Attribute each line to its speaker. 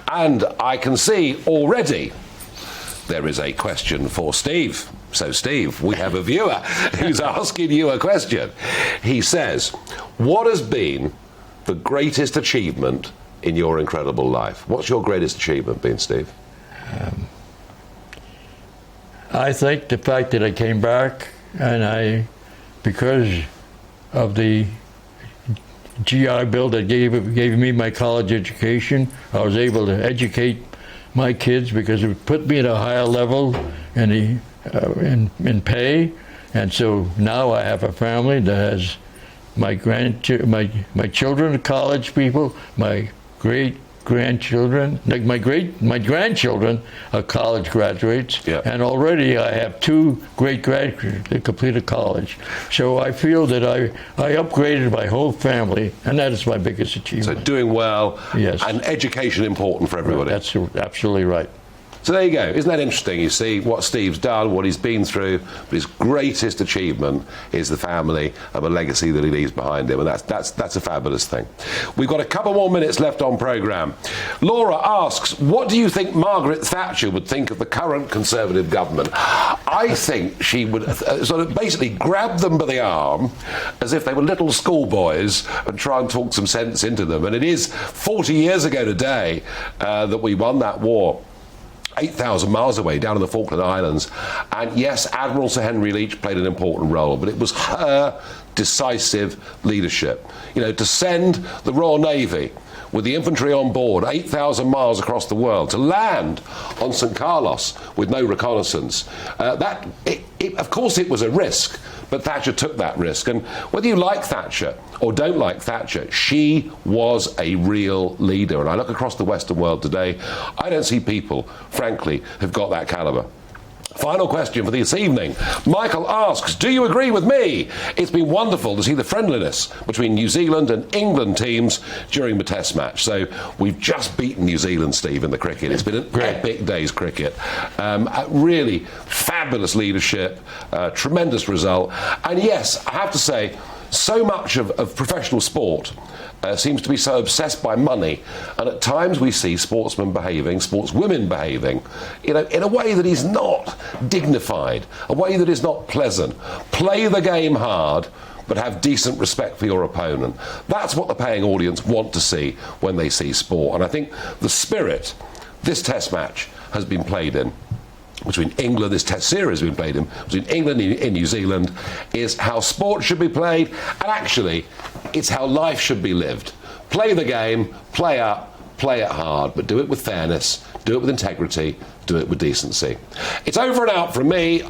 Speaker 1: And I can see already there is a question for Steve. So, Steve, we have a viewer who's asking you a question. He says, what has been the greatest achievement in your incredible life? What's your greatest achievement been, Steve?
Speaker 2: I think the fact that I came back and because of the GI Bill that gave me my college education, I was able to educate my kids because it put me at a higher level in pay, and so now I have a family that has my children are college people, my great-grandchildren, like my grandchildren are college graduates, yeah. And already I have 2 great-grandchildren that completed college. So I feel that I upgraded my whole family, and that is my biggest achievement.
Speaker 1: So doing well,
Speaker 2: yes.
Speaker 1: And education important for everybody.
Speaker 2: That's absolutely right.
Speaker 1: So there you go. Isn't that interesting? You see what Steve's done, what he's been through, but his greatest achievement is the family and the legacy that he leaves behind him, and that's a fabulous thing. We've got a couple more minutes left on programme. Laura asks, what do you think Margaret Thatcher would think of the current Conservative government? I think she would sort of basically grab them by the arm as if they were little schoolboys and try and talk some sense into them. And it is 40 years ago today that we won that war. 8,000 miles away, down in the Falkland Islands. And yes, Admiral Sir Henry Leach played an important role, but it was her decisive leadership. You know, to send the Royal Navy with the infantry on board 8,000 miles across the world, to land on St. Carlos with no reconnaissance, of course it was a risk, but Thatcher took that risk. And whether you like Thatcher or don't like Thatcher, she was a real leader. And I look across the Western world today, I don't see people, frankly, who've got that calibre. Final question for this evening. Michael asks, do you agree with me? It's been wonderful to see the friendliness between New Zealand and England teams during the Test match. So we've just beaten New Zealand, Steve, in the cricket. It's been an epic day's cricket. Really fabulous leadership, tremendous result. And yes, I have to say, so much of professional sport seems to be so obsessed by money, and at times we see sportswomen behaving, in a way that is not dignified, a way that is not pleasant. Play the game hard, but have decent respect for your opponent. That's what the paying audience want to see when they see sport. And I think the spirit this Test match has been played in, between England, this Test series has been played in, between England and New Zealand, is how sport should be played, and actually, it's how life should be lived. Play the game, play up, play it hard, but do it with fairness, do it with integrity, do it with decency. It's over and out from me.